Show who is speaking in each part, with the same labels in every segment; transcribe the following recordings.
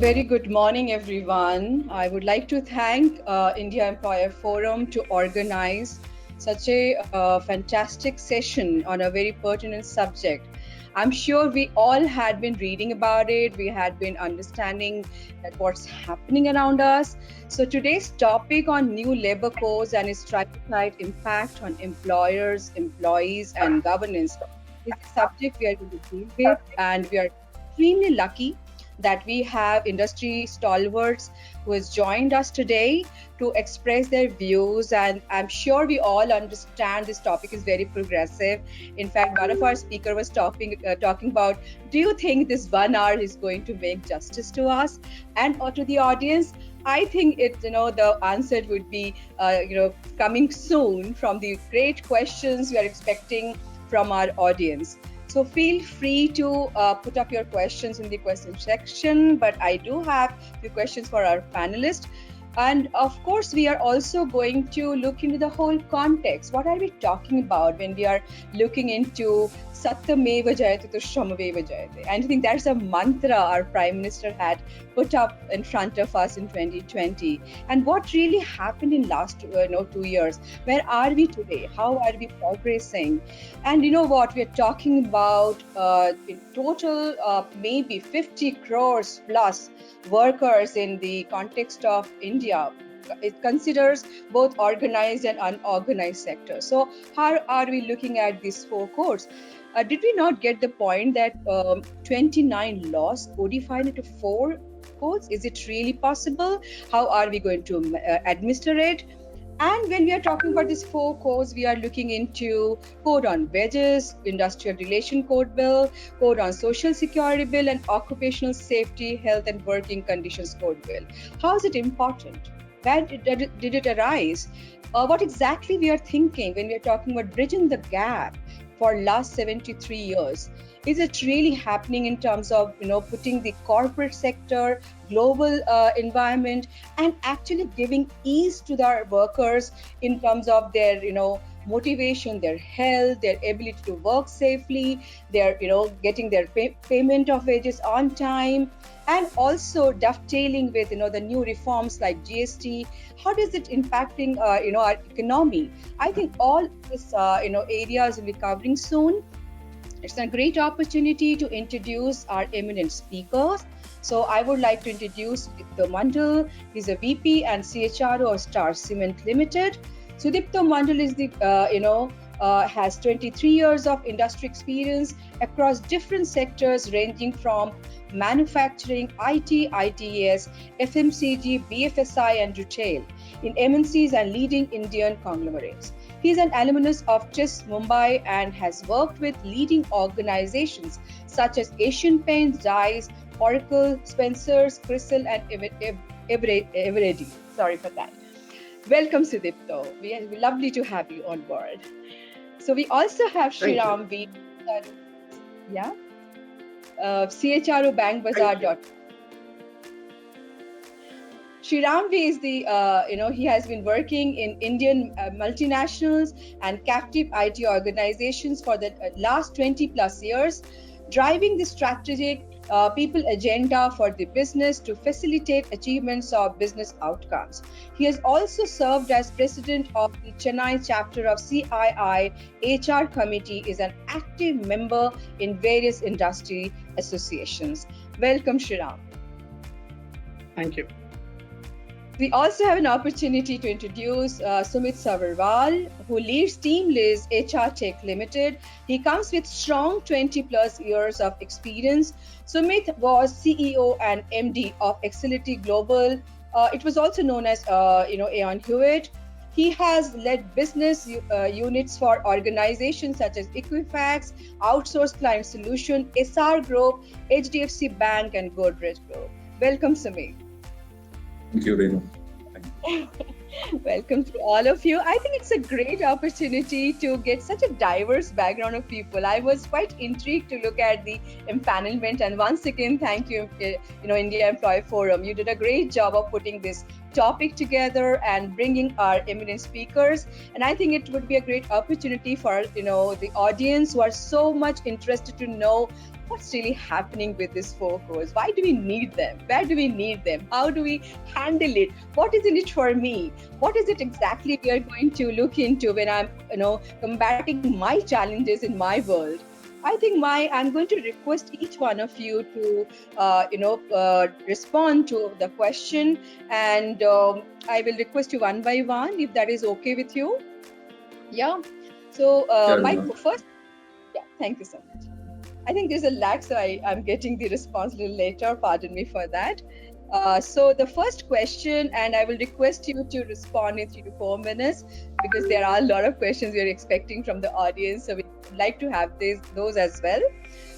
Speaker 1: Very good morning, everyone. I would like to thank India Employer Forum to organize such a fantastic session on a very pertinent subject. I'm sure we all had been reading about it. We had been understanding that what's happening around us. So today's topic on new labor codes and its tripartite impact on employers, employees, and governance is the subject we are going to deal with, and we are extremely lucky that we have industry stalwarts who has joined us today to express their views, and I'm sure we all understand this topic is very progressive. In fact, one of our speakers was talking about, do you think this 1 hour is going to make justice to us and or to the audience? I think the answer would be coming soon from the great questions we are expecting from our audience. So feel free to put up your questions in the question section, but I do have a few questions for our panelists. And of course, we are also going to look into the whole context. What are we talking about when we are looking into Satyameva Jayate to Shramaveva Jayate? And I think that's a mantra our Prime Minister had put up in front of us in 2020. And what really happened in last 2 years? Where are we today? How are we progressing? And you know what? We're talking about in total maybe 50 crores plus workers in the context of India. It considers both organized and unorganized sectors. So how are we looking at these four codes? Did we not get the point that 29 laws codified into four codes? Is it really possible? How are we going to administer it? And when we are talking about these four codes, we are looking into code on wages, industrial relation code bill, code on social security bill, and occupational safety, health and working conditions code bill. How is it important? Where did it arise? What exactly we are thinking when we are talking about bridging the gap for last 73 years? Is it really happening in terms of putting the corporate sector, global environment, and actually giving ease to their workers in terms of their motivation, their health, their ability to work safely, their getting their payment of wages on time, and also dovetailing with the new reforms like GST? How does it impacting our economy? I think all these areas will be covering soon. It's a great opportunity to introduce our eminent speakers. So I would like to introduce Sudipto Mandal. He's a VP and CHRO of Star Cement Limited. Sudipto Mandal is has 23 years of industry experience across different sectors ranging from manufacturing, IT, ITES, FMCG, BFSI, and retail in MNCs and leading Indian conglomerates. He is an alumnus of CHIS Mumbai and has worked with leading organizations such as Asian Paints, Dyes, Oracle, Spencer's, Crystal, and Eveready. Sorry for that. Welcome, Sudipto. We are lovely to have you on board. So we also have Shriram V. CHRO Bank Bazaar. Shriram V is he has been working in Indian multinationals and captive IT organizations for the last 20 plus years, driving the strategic people agenda for the business to facilitate achievements of business outcomes. He has also served as president of the Chennai chapter of CII HR committee, is an active member in various industry associations. Welcome, Shriram.
Speaker 2: Thank you.
Speaker 1: We also have an opportunity to introduce Sumit Savarwal, who leads Team Liz HR Tech Limited. He comes with strong 20 plus years of experience. Sumit was CEO and MD of Excelity Global. It was also known as Aon Hewitt. He has led business units for organizations such as Equifax, Outsourced Client Solution, SR Group, HDFC Bank, and Godrej Group. Welcome, Sumit.
Speaker 2: Thank you, Renu.
Speaker 1: Welcome to all of you. I think it's a great opportunity to get such a diverse background of people. I was quite intrigued to look at the empanelment, and once again, thank you, India Employee Forum. You did a great job of putting this topic together and bringing our eminent speakers. And I think it would be a great opportunity for the audience who are so much interested to know what's really happening with these four cores. Why do we need them? Where do we need them? How do we handle it? What is in it for me? What is it exactly we are going to look into when I'm combating my challenges in my world? I think I'm going to request each one of you to respond to the question, and I will request you one by one if that is okay with you. Yeah. So my first. Yeah. Thank you so much. I think there's a lag, so I'm getting the response a little later. Pardon me for that. So the first question, and I will request you to respond in 3 to 4 minutes because there are a lot of questions we are expecting from the audience. So we would like to have those as well.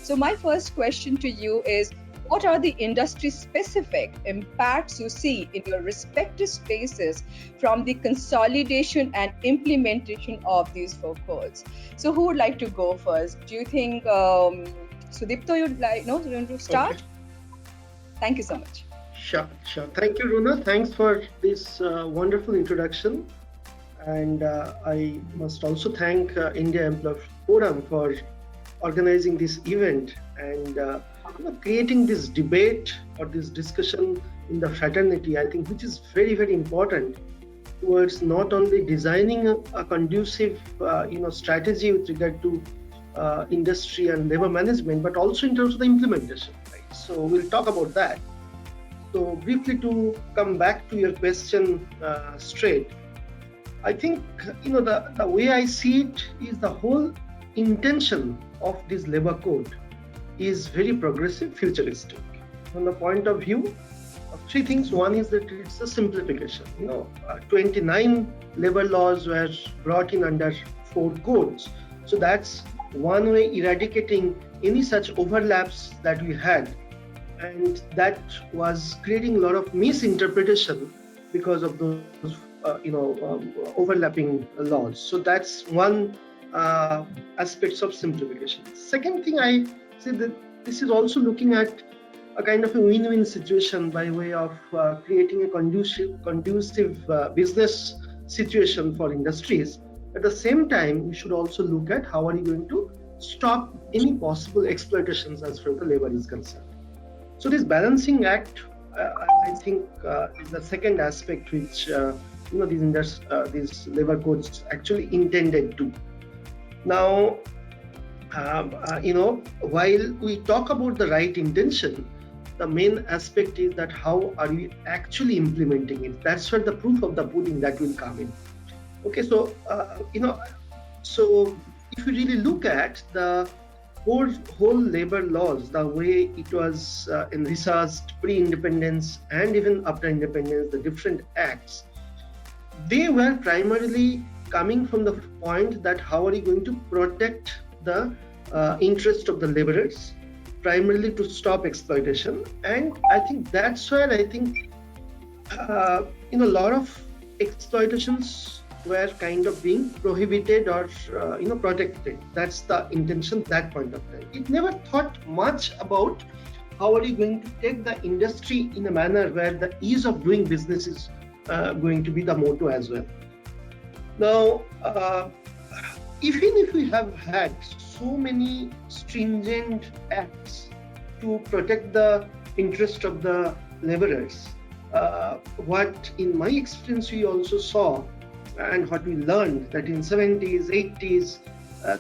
Speaker 1: So my first question to you is, what are the industry-specific impacts you see in your respective spaces from the consolidation and implementation of these four codes? So who would like to go first? Do you think, Sudipto, you'd like to start? Okay. Thank you so much.
Speaker 3: Sure. Thank you, Runa. Thanks for this wonderful introduction. And I must also thank India Employer Forum for organizing this event and creating this debate or this discussion in the fraternity, I think, which is very, very important towards not only designing a conducive strategy with regard to industry and labor management, but also in terms of the implementation. Right? So we'll talk about that. So briefly, to come back to your question straight, I think the way I see it is the whole intention of this labor code is very progressive, futuristic. From the point of view of three things, one is that it's a simplification. 29 labor laws were brought in under 4 codes. So that's one way eradicating any such overlaps that we had. And that was creating a lot of misinterpretation because of those overlapping laws. So that's one aspects of simplification. Second thing, I say that this is also looking at a kind of a win-win situation by way of creating a conducive business situation for industries. At the same time, we should also look at how are you going to stop any possible exploitations as far as the labor is concerned. So this balancing act, I think, is the second aspect which these labor codes actually intended to. Now, while we talk about the right intention, the main aspect is that how are we actually implementing it? That's where the proof of the pudding that will come in. Okay, so so if you really look at the whole labor laws, the way it was envisaged pre-independence and even after independence, the different acts, they were primarily coming from the point that how are you going to protect the interest of the laborers, primarily to stop exploitation. And I think that's where I think a lot of exploitations were kind of being prohibited or protected. That's the intention at that point of time. It never thought much about how are you going to take the industry in a manner where the ease of doing business is going to be the motto as well. Now, even if we have had so many stringent acts to protect the interest of the laborers, what in my experience we also saw and what we learned that in 70s, 80s,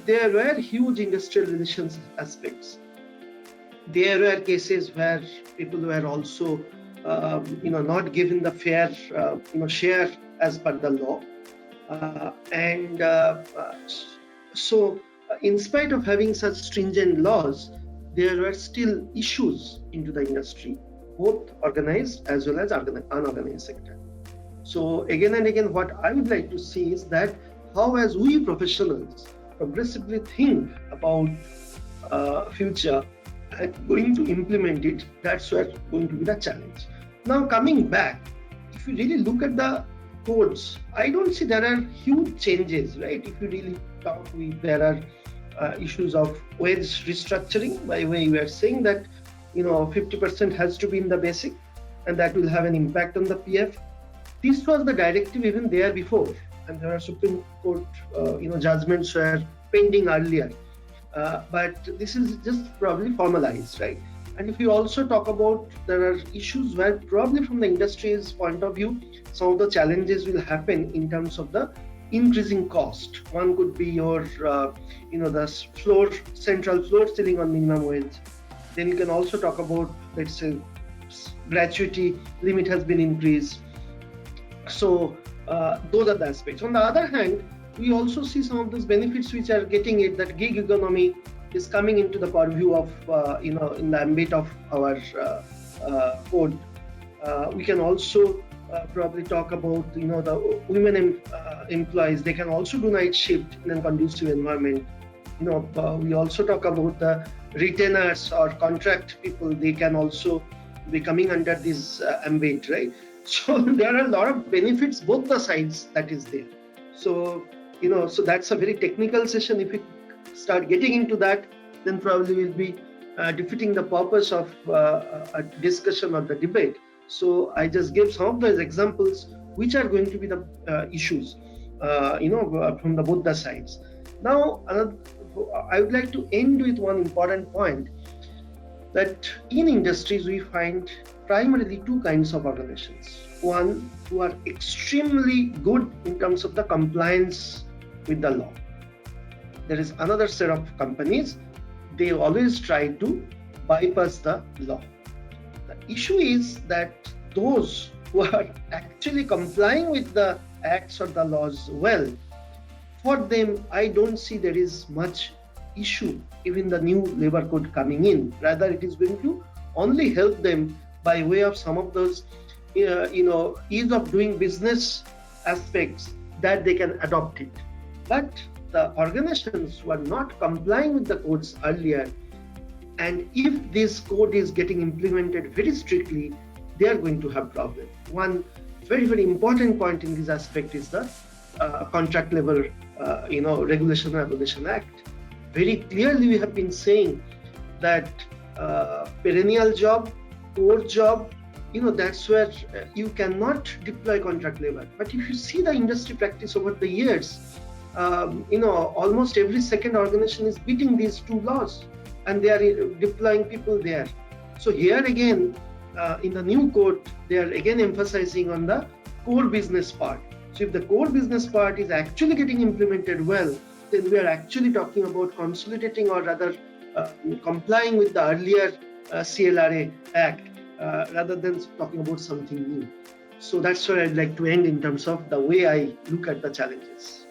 Speaker 3: there were huge industrial relations aspects. There were cases where people were also not given the fair share as per the law. So in spite of having such stringent laws, there were still issues into the industry, both organized as well as unorganized sector. So again and again, what I would like to see is that how as we professionals progressively think about future and going to implement it, that's where going to be the challenge. Now coming back, if you really look at the codes, I don't see there are huge changes, right? If you really talk, there are issues of wage restructuring, by way we are saying that 50% has to be in the basic, and that will have an impact on the PF. This was the directive even there before, and there are Supreme Court judgments were pending earlier. But this is just probably formalized, right? And if you also talk about, there are issues where probably from the industry's point of view, some of the challenges will happen in terms of the increasing cost. One could be your, the central floor ceiling on minimum wage. Then you can also talk about, let's say, gratuity limit has been increased. So those are the aspects. On the other hand, we also see some of those benefits which are getting it, that gig economy is coming into the purview of, in the ambit of our code. We can also probably talk about, the women employees. They can also do night shift in a conducive environment. We also talk about the retainers or contract people. They can also be coming under this ambit, right? So there are a lot of benefits, both the sides that is there. So, so that's a very technical session. If we start getting into that, then probably we'll be defeating the purpose of a discussion or the debate. So I just gave some of those examples, which are going to be the issues, from the both the sides. Now, I would like to end with one important point, that in industries we find primarily two kinds of organizations. One, who are extremely good in terms of the compliance with the law. There is another set of companies, they always try to bypass the law. The issue is that those who are actually complying with the acts or the laws well, for them, I don't see there is much issue, even the new labor code coming in. Rather, it is going to only help them by way of some of those, ease of doing business aspects that they can adopt it. But the organizations who are not complying with the codes earlier, and if this code is getting implemented very strictly, they are going to have problems. One very, very important point in this aspect is the contract level, Regulation and Abolition Act. Very clearly, we have been saying that perennial job, core job, that's where you cannot deploy contract labor. But if you see the industry practice over the years, almost every second organization is beating these two laws, and they are deploying people there. So here again, in the new code, they are again emphasizing on the core business part. So if the core business part is actually getting implemented well, then we are actually talking about consolidating, or rather complying with the earlier CLRA Act, rather than talking about something new. So that's where I'd like to end in terms of the way I look at the challenges.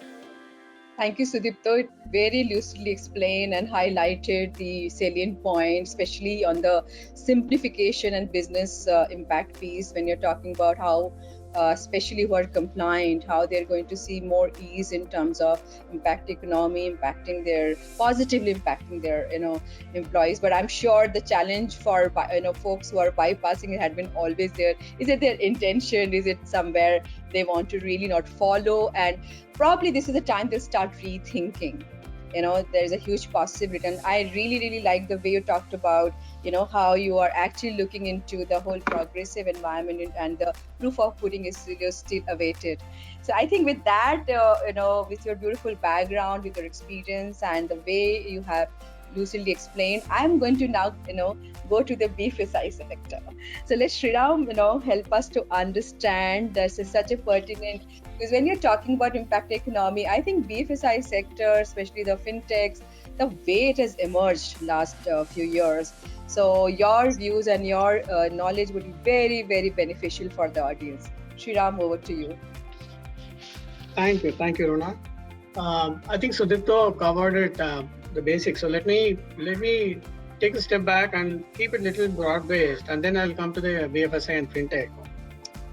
Speaker 1: Thank you, Sudipto. It very lucidly explained and highlighted the salient points, especially on the simplification and business impact piece, when you're talking about how, especially who are compliant, how they're going to see more ease in terms of positively impacting their employees. But I'm sure the challenge for folks who are bypassing it had been always there. Is it their intention? Is it somewhere they want to really not follow? And probably this is the time they'll start rethinking. There's a huge possibility. And I really, really like the way you talked about, how you are actually looking into the whole progressive environment, and the proof of putting is still awaited. So I think with that, with your beautiful background, with your experience, and the way you have lucidly explained, I'm going to now, go to the BFSI sector. So let Sriram, help us to understand this is such a pertinent, because when you're talking about impact economy, I think BFSI sector, especially the fintechs, the way it has emerged last few years. So your views and your knowledge would be very, very beneficial for the audience. Sriram, over to you.
Speaker 2: Thank you, Rona. I think Sudipto covered it, the basics. So let me take a step back and keep it a little broad-based, and then I'll come to the BFSI and fintech.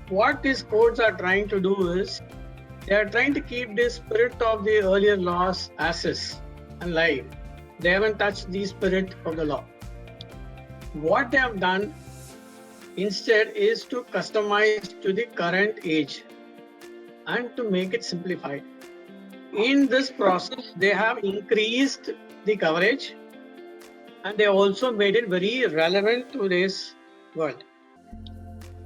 Speaker 2: What these codes are trying to do is, they are trying to keep the spirit of the earlier laws as is and live. They haven't touched the spirit of the law. What they have done instead is to customize to the current age and to make it simplified. In this process, they have increased the coverage, and they also made it very relevant to this world.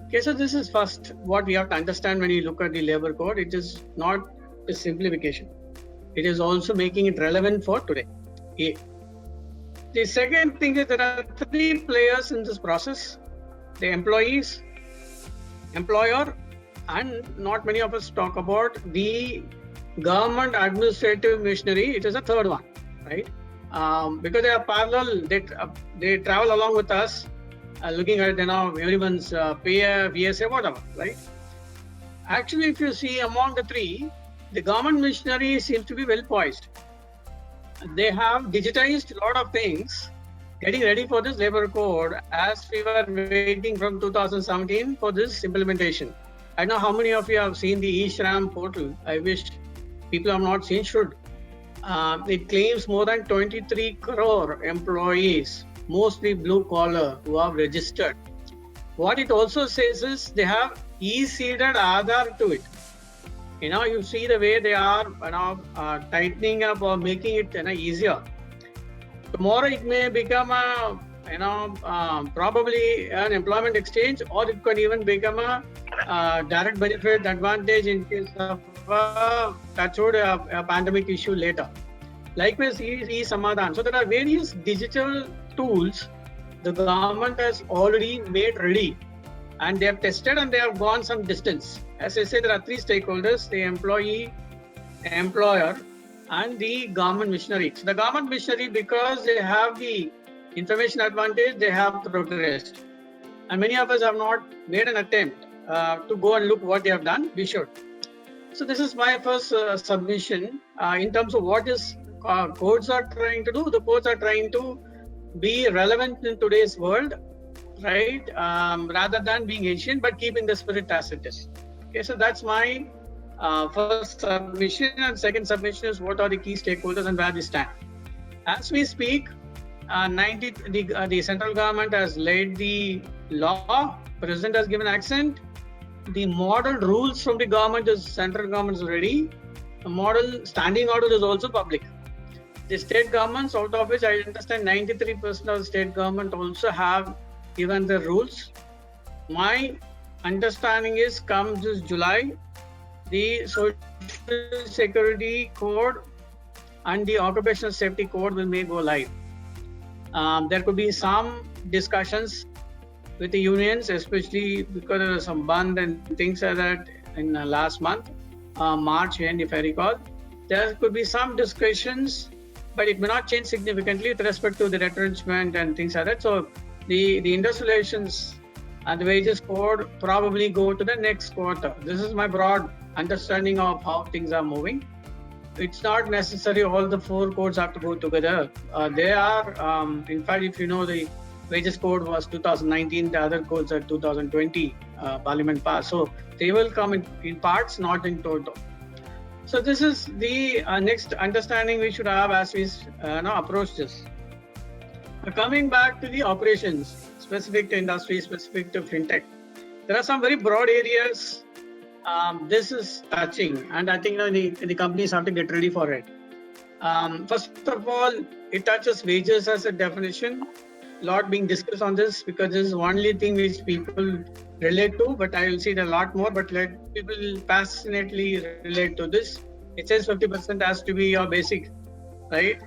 Speaker 2: Okay, so this is first what we have to understand when you look at the labor code. It is not a simplification. It is also making it relevant for today. A. The second thing is there are three players in this process: the employees, employer, and not many of us talk about the government administrative machinery. It is a third one, right? Because they are parallel, they travel along with us, looking at everyone's pay, VSA, whatever, right? Actually, if you see among the three, the government machinery seems to be well poised. They have digitized a lot of things, getting ready for this labor code as we were waiting from 2017 for this implementation. I know how many of you have seen the eShram portal. I wish people have not seen should. It claims more than 23 crore employees, mostly blue collar, who have registered. What it also says is they have e-seeded Aadhaar to it. You see the way they are tightening up or making it easier. Tomorrow it may become a probably an employment exchange, or it could even become a direct benefit advantage in case of a pandemic issue later. Likewise, e-Samadhan. So there are various digital tools the government has already made ready, and they have tested and they have gone some distance. As I say, there are three stakeholders: the employee, employer, and the government machinery. So the government machinery, because they have the information advantage, they have progressed. And many of us have not made an attempt to go and look what they have done. We should. So this is my first submission in terms of what is codes are trying to do. The codes are trying to be relevant in today's world, right? Rather than being ancient, but keeping the spirit as it is. Okay, so that's my first submission. And second submission is what are the key stakeholders and where we stand. As we speak, the central government has laid the law. President has given accent. The model rules from the government is central government is ready. The model standing order is also public. The state governments, out of which I understand 93% of the state government also have given the rules. My understanding is come this July, the Social Security Code and the Occupational Safety Code may go live. There could be some discussions with the unions, especially because there was some band and things like that in last month, March end, if I recall. There could be some discussions, but it may not change significantly with respect to the retrenchment and things like that. So the industrial relations and the wages code probably go to the next quarter. This is my broad understanding of how things are moving. It's not necessary all the four codes have to go together. They are, in fact, if you know, the wages code was 2019, the other codes are 2020, Parliament passed. So they will come in parts, not in total. So this is the next understanding we should have as we approach this. Coming back to the operations, specific to industry, specific to fintech, there are some very broad areas this is touching, and I think the companies have to get ready for it. First of all, it touches wages as a definition. A lot being discussed on this because this is the only thing which people relate to, but I will see a lot more, but let people passionately relate to this. It says 50% has to be your basic, right?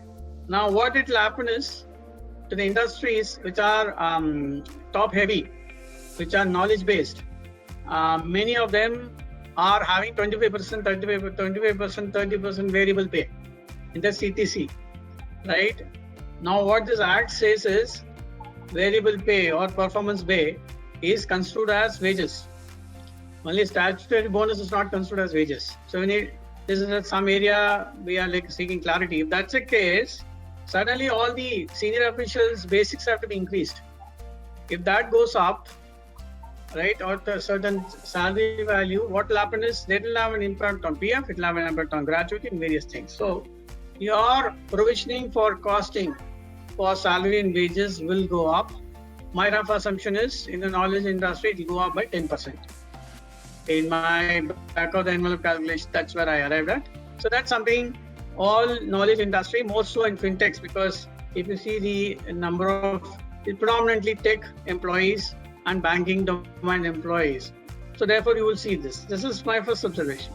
Speaker 2: Now what it will happen is, to the industries which are top heavy, which are knowledge based, many of them are having 25%, 25%, 30% variable pay in the CTC, right? Now what this act says is, variable pay or performance pay is construed as wages. Only statutory bonus is not construed as wages. So this is some area we are seeking clarity. If that's the case, suddenly all the senior officials' basics have to be increased. If that goes up, right, or a certain salary value, what will happen is they will have an impact on PF, it will have an impact on gratuity and various things. So your provisioning for costing for salary and wages will go up. My rough assumption is in the knowledge industry, it will go up by 10%. In my back of the envelope calculation, that's where I arrived at. So that's something all knowledge industry, more so in fintechs, because if you see the number of predominantly tech employees and banking domain employees. So therefore, you will see this. This is my first observation.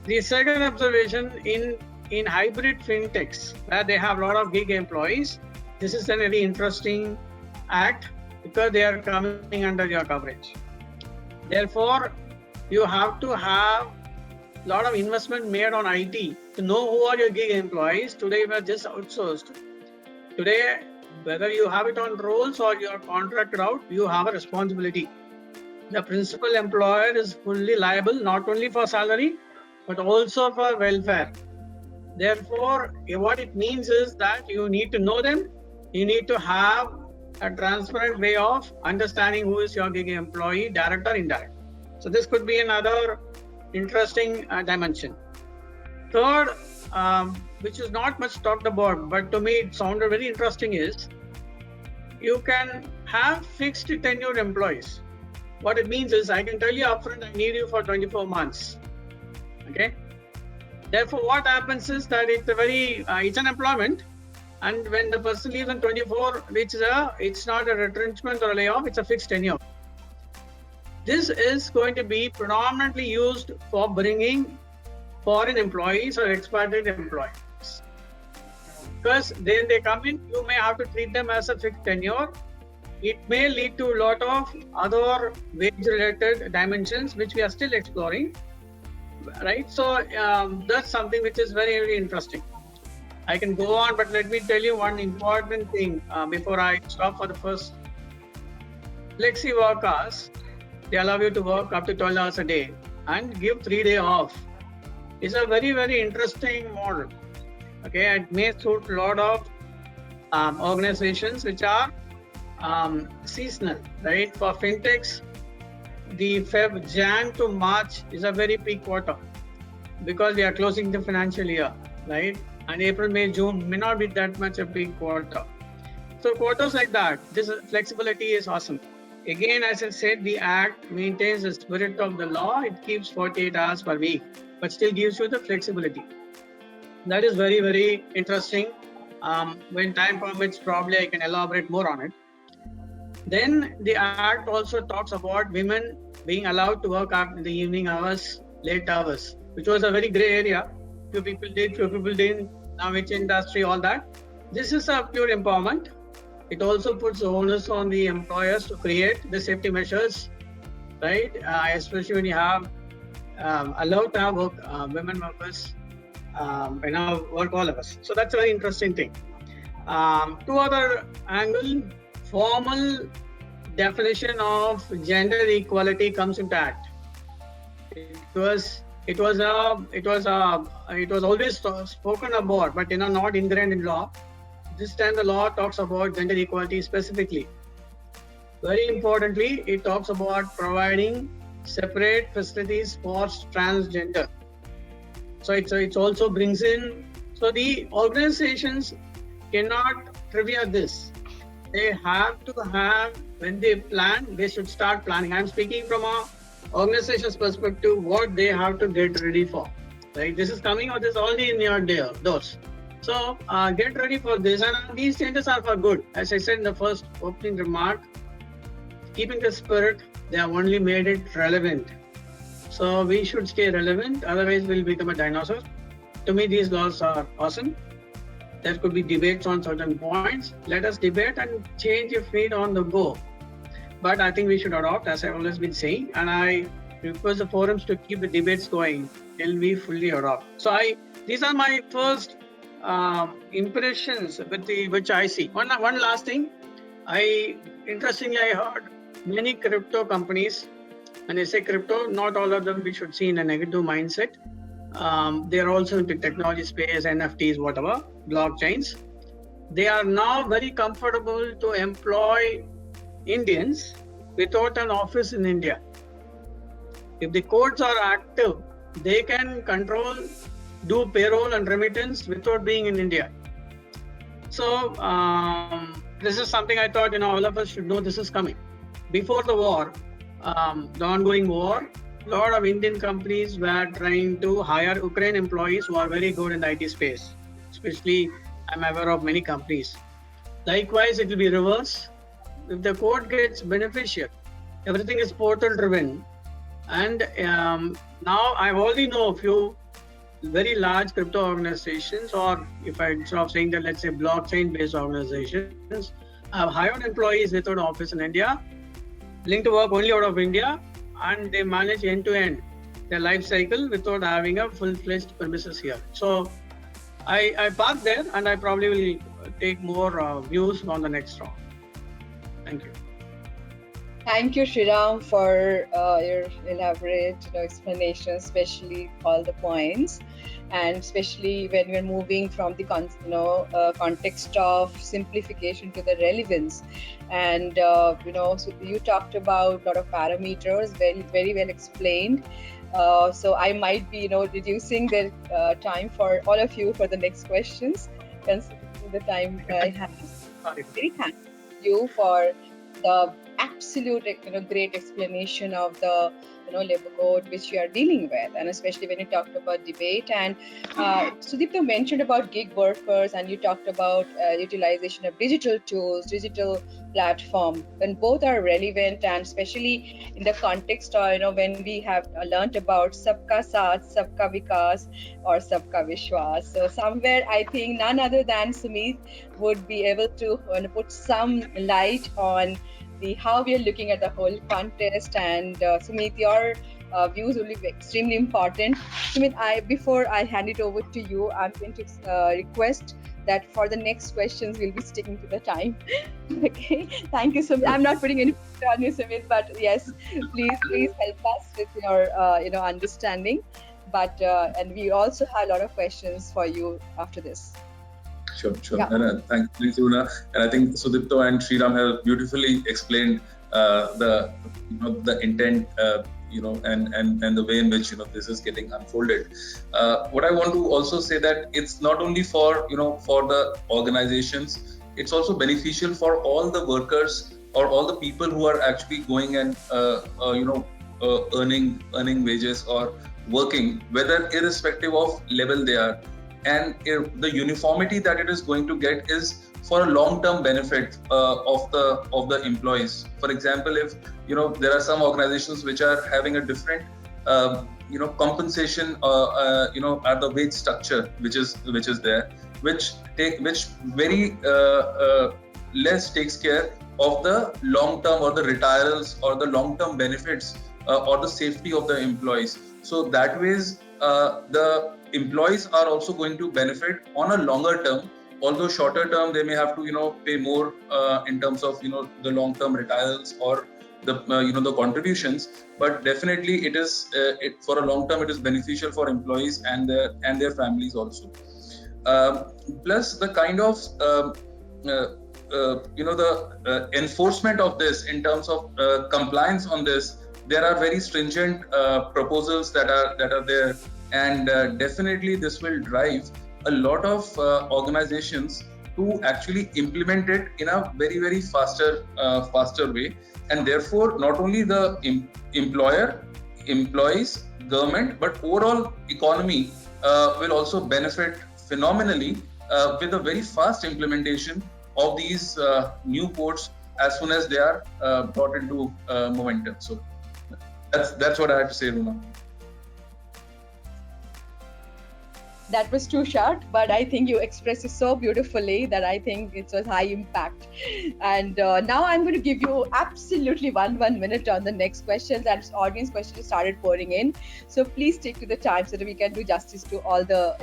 Speaker 2: The second observation, in hybrid fintechs, where they have a lot of gig employees, this is a very interesting act because they are coming under your coverage. Therefore, you have to have a lot of investment made on IT to know who are your gig employees. Today, we are just outsourced. Today, whether you have it on rolls or you are contracted out, you have a responsibility. The principal employer is fully liable not only for salary, but also for welfare. Therefore, what it means is that you need to know them. You need to have a transparent way of understanding who is your gig employee, direct or indirect. So this could be another interesting dimension. Third, which is not much talked about, but to me it sounded very interesting, is you can have fixed tenure employees. What it means is I can tell you upfront, I need you for 24 months. Okay. Therefore, what happens is that it's an employment, and when the person leaves in 24, it's not a retrenchment or a layoff, it's a fixed tenure. This is going to be predominantly used for bringing foreign employees or expatriate employees. Because then they come in, you may have to treat them as a fixed tenure. It may lead to a lot of other wage-related dimensions, which we are still exploring. Right, so that's something which is very, very interesting. I can go on, but let me tell you one important thing before I stop for the first. Flexi work hours, they allow you to work up to 12 hours a day and give 3 days off. It's a very, very interesting model. Okay, it may suit a lot of organizations which are seasonal, right? For fintechs, the Jan to March is a very peak quarter because we are closing the financial year, right? And April, May, June may not be that much a peak quarter. So quarters like that, this flexibility is awesome. Again, as I said, the Act maintains the spirit of the law. It keeps 48 hours per week, but still gives you the flexibility. That is very, very interesting. When time permits, probably I can elaborate more on it. Then the Act also talks about women being allowed to work in the evening hours, late hours, which was a very gray area. Few people did, few people didn't. Now which industry, all that. This is a pure empowerment. It also puts the onus on the employers to create the safety measures, right? Especially when you have allowed to have women workers, work all of us. So that's a very interesting thing. Two other angle. Formal definition of gender equality comes into Act. It was always spoken about, but not ingrained in law. This time the law talks about gender equality specifically. Very importantly, it talks about providing separate facilities for transgender. So it also brings in. So the organizations cannot trivia this. They have to have, when they plan, they should start planning. I'm speaking from a organization's perspective, what they have to get ready for. Right? This is coming out, this is already in your doors. So get ready for this, and these changes are for good. As I said in the first opening remark, keeping the spirit, they have only made it relevant. So we should stay relevant, otherwise we'll become a dinosaur. To me, these laws are awesome. There could be debates on certain points. Let us debate and change if need on the go. But I think we should adopt, as I've always been saying, and I request the forums to keep the debates going till we fully adopt. So these are my first impressions with which I see. One last thing, interestingly I heard many crypto companies, when they say crypto, not all of them we should see in a negative mindset. They are also into technology space, NFTs, whatever, blockchains. They are now very comfortable to employ Indians without an office in India. If the codes are active, they can control, do payroll and remittance without being in India. So this is something I thought all of us should know this is coming. Before the war, the ongoing war, a lot of Indian companies were trying to hire Ukraine employees who are very good in the IT space. Especially, I'm aware of many companies. Likewise, it will be reverse. If the code gets beneficial, everything is portal driven. And now I already know a few very large crypto organizations, or if I instead of saying that, let's say blockchain based organizations, have hired employees without an office in India, willing to work only out of India, and they manage end to end their life cycle without having a full-fledged premises here. So I park there, and I probably will take more views on the next round. Thank you.
Speaker 1: Thank you, Shriram, for your elaborate explanation, especially all the points, and especially when we're moving from the context of simplification to the relevance. And so you talked about a lot of parameters, very well explained. So I might be reducing the time for all of you for the next questions, considering the time I have. Very thank you for the absolute great explanation of the labor code which you are dealing with, and especially when you talked about debate. And Sudipta mentioned about gig workers, and you talked about utilization of digital tools, digital platform, and both are relevant, and especially in the context of when we have learnt about sabka saath, sabka vikas, or sabka vishwas. So somewhere I think none other than Sumit would be able to put some light on how we are looking at the whole contest. And Sumit, your views will be extremely important. Sumit, before I hand it over to you, I'm going to request that for the next questions we'll be sticking to the time. Okay, thank you, Sumit. I'm not putting any pressure on you, Sumit, but yes, please help us with your understanding. But and we also have a lot of questions for you after this.
Speaker 4: Sure. Yeah. And thanks, Runa. And I think Sudipto and Shriram have beautifully explained the intent, and the way in which this is getting unfolded. What I want to also say that it's not only for the organizations, it's also beneficial for all the workers or all the people who are actually going and earning wages or working, whether irrespective of level they are. And the uniformity that it is going to get is for a long-term benefit of the employees. For example, if there are some organizations which are having a different compensation at the wage structure which is there, which very less takes care of the long-term or the retirals or the long-term benefits or the safety of the employees. So that ways the employees are also going to benefit on a longer term, although shorter term they may have to pay more in terms of the long term retirals or the the contributions, but definitely it is for a long term it is beneficial for employees and their families also. Plus the kind of the enforcement of this in terms of compliance on this, there are very stringent proposals that are there. And definitely this will drive a lot of organizations to actually implement it in a very, very faster way. And therefore, not only the employer, employees, government, but overall economy will also benefit phenomenally with a very fast implementation of these new codes as soon as they are brought into momentum. So that's what I have to say, Runa.
Speaker 1: That was too short, but I think you expressed it so beautifully that I think it was high impact. And now I'm going to give you absolutely one minute on the next questions, and audience questions started pouring in. So please stick to the time so that we can do justice to all the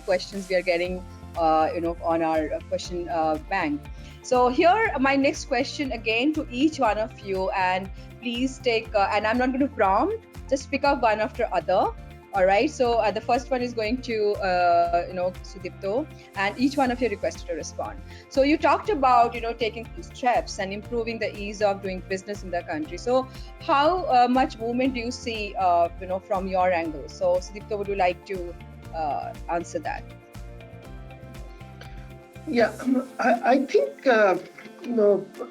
Speaker 1: questions we are getting on our question bank. So here my next question again to each one of you, and please take and I'm not going to prompt, just pick up one after other. All right, so the first one is going to Sudipto, and each one of you requested to respond. So you talked about taking steps and improving the ease of doing business in the country. So how much movement do you see from your angle? So Sudipto, would you like to answer that?
Speaker 3: Yeah, I think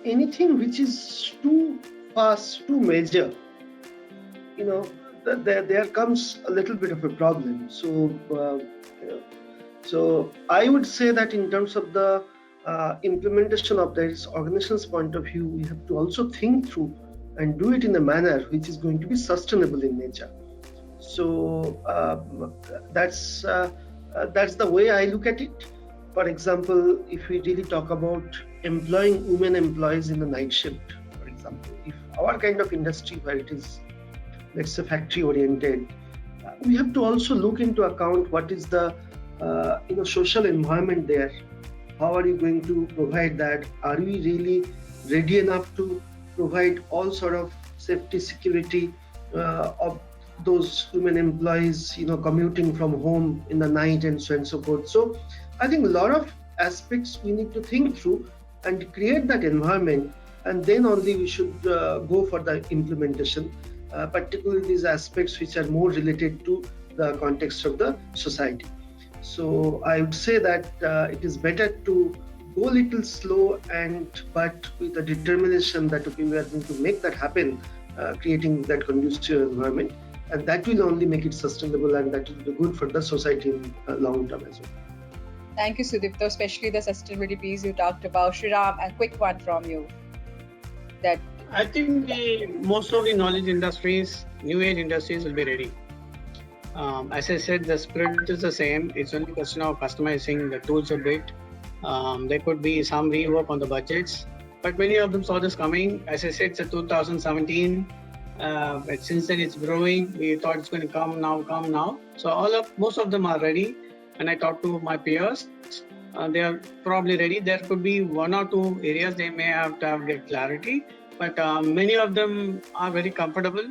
Speaker 3: anything which is too fast, too major, there comes a little bit of a problem. So I would say that in terms of the implementation of this organization's point of view, we have to also think through and do it in a manner which is going to be sustainable in nature. So that's the way I look at it. For example, if we really talk about employing women employees in the night shift, for example, if our kind of industry where it is, let's say, factory oriented, we have to also look into account what is the social environment there. How are you going to provide that? Are we really ready enough to provide all sort of safety, security of those women employees, commuting from home in the night and so on and so forth. So I think a lot of aspects we need to think through and create that environment, and then only we should go for the implementation, particularly these aspects which are more related to the context of the society. So I would say that it is better to go a little slow, but with a determination that okay, we are going to make that happen, creating that conducive environment, and that will only make it sustainable, and that will be good for the society in long term as well.
Speaker 1: Thank you, Sudipto, especially the sustainability piece you talked about. Shriram, a quick one from you.
Speaker 2: I think most of the knowledge industries, new age industries will be ready. As I said, the spirit is the same. It's only a question of customizing the tools a bit. There could be some rework on the budgets, but many of them saw this coming. As I said, it's a 2017. But since then it's growing. We thought it's going to come now. So most of them are ready. And I talked to my peers. They are probably ready. There could be one or two areas they may have to get clarity, but many of them are very comfortable.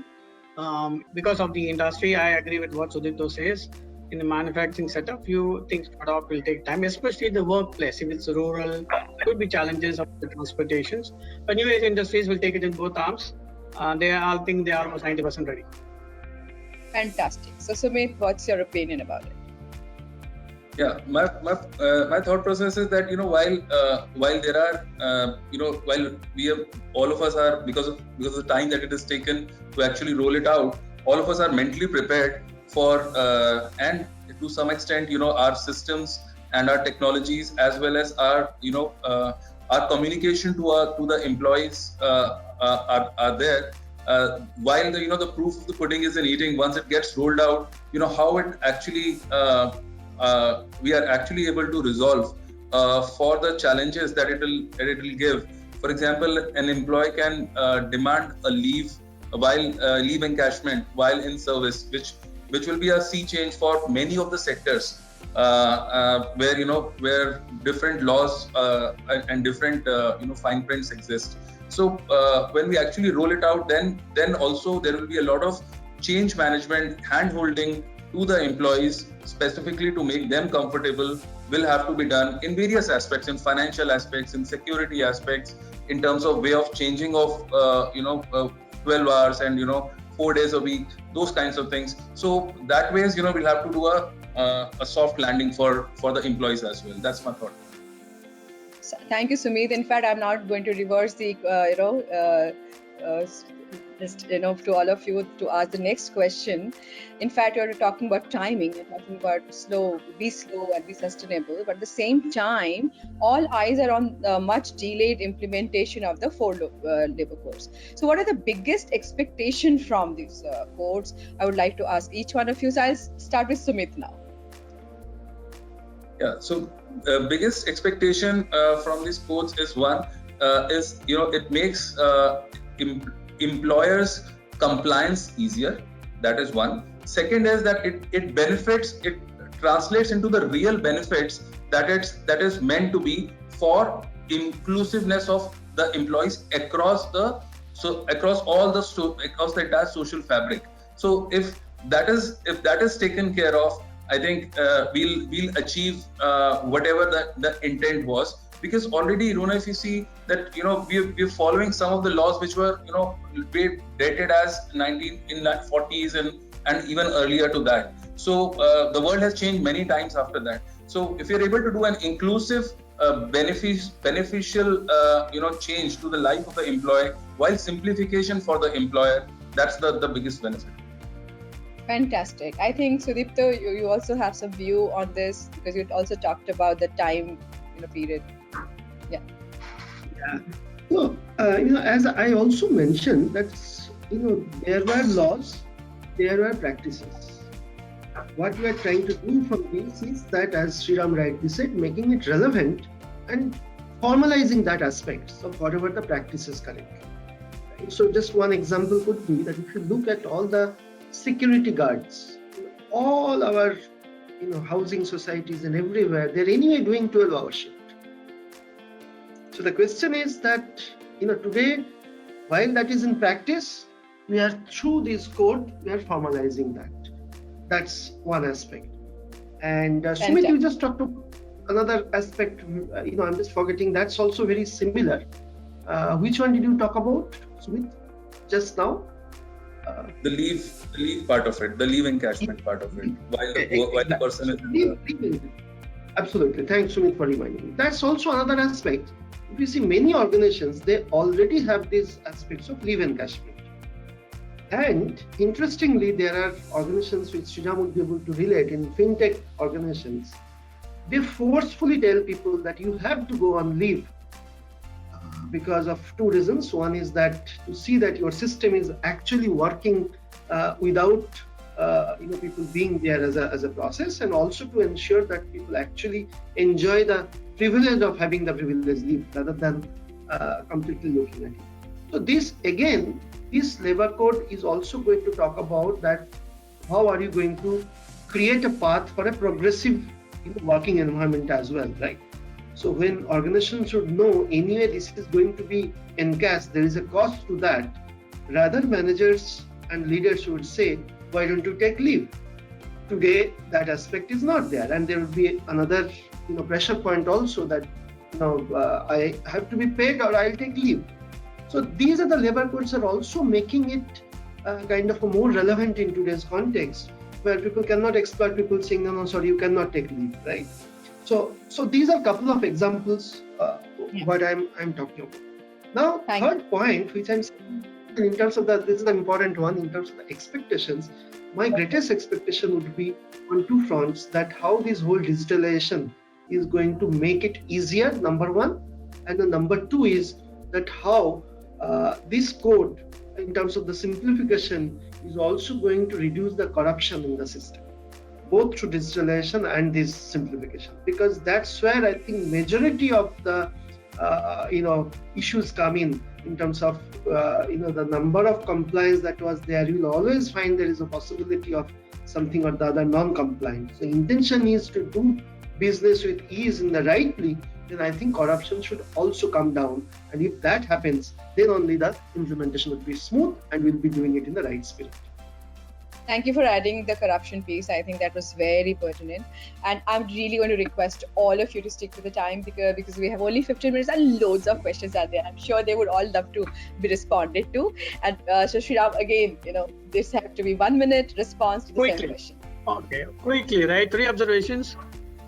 Speaker 2: Because of the industry, I agree with what Sudipto says. In the manufacturing setup, few things to adopt will take time, especially the workplace. If it's rural, there could be challenges of the transportations. But new age industries will take it in both arms. I think they are almost 90% ready.
Speaker 1: Fantastic. So Sumit, what's your opinion about it?
Speaker 4: Yeah, my thought process is that while there are while we have, all of us are, because of the time that it has taken to actually roll it out, all of us are mentally prepared for and to some extent our systems and our technologies as well as our our communication to the employees are there. While the proof of the pudding is in eating, once it gets rolled out, how it actually we are actually able to resolve for the challenges that it will give. For example, an employee can demand a leave encashment while in service, which will be a sea change for many of the sectors where different laws and different fine prints exist. So when we actually roll it out, then also there will be a lot of change management, hand-holding to the employees, specifically to make them comfortable, will have to be done in various aspects, in financial aspects, in security aspects, in terms of way of changing of 12 hours and 4 days a week, those kinds of things. So that ways we'll have to do a soft landing for the employees as well. That's my thought.
Speaker 1: Thank you, Sumit. In fact, I'm not going to reverse the to all of you to ask the next question. In fact, you're talking about timing, you're talking about be slow and be sustainable, but at the same time, all eyes are on much delayed implementation of the 4 labor codes. So what are the biggest expectations from these codes? I would like to ask each one of you. So I'll start with Sumit now.
Speaker 4: Yeah, so the biggest expectation from these codes is one, it makes employers' compliance easier. That is one. Second is that it translates into the real benefits that is meant to be for inclusiveness of the employees across the entire social fabric. So if that is taken care of, I think we'll achieve whatever the intent was. Because already, Rona, if you see that we're following some of the laws which were dated as 1940s and even earlier to that. So the world has changed many times after that. So if you're able to do an inclusive, beneficial change to the life of the employee, while simplification for the employer, that's the biggest benefit.
Speaker 1: Fantastic. I think Sudipto, you also have some view on this because you also talked about the time period. Yeah.
Speaker 3: So As I also mentioned, that's, there were laws, there were practices. What we are trying to do from this is that, as Sriram rightly said, making it relevant and formalizing that aspect of whatever the practice is correct. So just one example could be that if you look at all the security guards, all our housing societies and everywhere, they're anyway doing 12-hour shift. So the question is that today, while that is in practice, we are through this code, we are formalizing that. That's one aspect. And Sumit, you just talked about another aspect. I'm just forgetting. That's also very similar. Which one did you talk about, Sumit, just now?
Speaker 4: The leave part of it, the leave encashment part of it, while the person is in the...
Speaker 3: Absolutely. Thanks, Sumit, for reminding me. That's also another aspect. If you see many organizations, they already have these aspects of leave encashment. And interestingly, there are organizations which Sriram would be able to relate in fintech organizations. They forcefully tell people that you have to go on leave because of two reasons. One is that to see that your system is actually working without people being there as a process, and also to ensure that people actually enjoy the privilege of having the privilege leave rather than completely looking at it. So this labor code is also going to talk about that how are you going to create a path for a progressive working environment as well, right? So when organizations should know anyway this is going to be encashed, there is a cost to that, rather managers and leaders should say, why don't you take leave? Today that aspect is not there, and there will be another pressure point also that I have to be paid or I'll take leave. So these are the labor codes are also making it kind of more relevant in today's context, where people cannot exploit people saying, no, sorry, you cannot take leave, right? So these are a couple of examples what I'm talking about. Now, third point, which I'm saying in terms of this is the important one, in terms of the expectations, my greatest expectation would be on two fronts, that how this whole digitalization is going to make it easier, number one, and the number two is that how this code, in terms of the simplification, is also going to reduce the corruption in the system, both through digitalization and this simplification, because that's where I think majority of the issues come in terms of the number of compliance that was there. You will always find there is a possibility of something or the other non-compliant. So intention is to do business with ease in the rightly, then I think corruption should also come down. And if that happens, then only the implementation would be smooth and we'll be doing it in the right spirit.
Speaker 1: Thank you for adding the corruption piece. I think that was very pertinent. And I'm really going to request all of you to stick to the time because we have only 15 minutes and loads of questions are there. I'm sure they would all love to be responded to. And so Sriram, again, this has to be 1 minute response to the same question.
Speaker 2: Okay, quickly, right? 3 observations.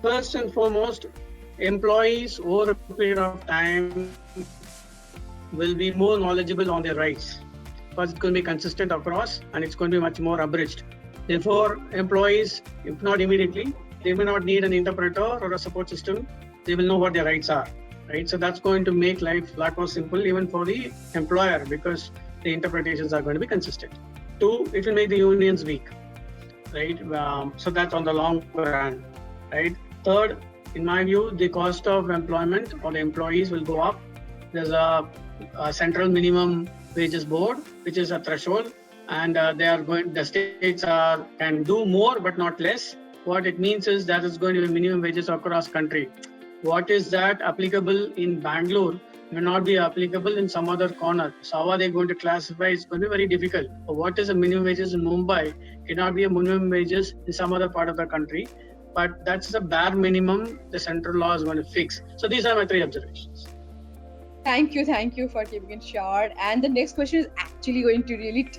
Speaker 2: First and foremost, employees over a period of time will be more knowledgeable on their rights, because it's going to be consistent across and it's going to be much more abridged. Therefore, employees, if not immediately, they may not need an interpreter or a support system. They will know what their rights are, right? So that's going to make life a lot more simple even for the employer, because the interpretations are going to be consistent. 2, it will make the unions weak, right? So that's on the long run, right? 3rd, in my view, the cost of employment or the employees will go up. There's a central minimum wages board, which is a threshold, and the states can do more but not less. What it means is that it's going to be minimum wages across country. What is that applicable in Bangalore may not be applicable in some other corner. So how are they going to classify? It's going to be very difficult. What is a minimum wages in Mumbai cannot be a minimum wages in some other part of the country. But that's the bare minimum the central law is going to fix. So these are my 3 observations.
Speaker 1: Thank you for keeping it short. And the next question is actually going to really,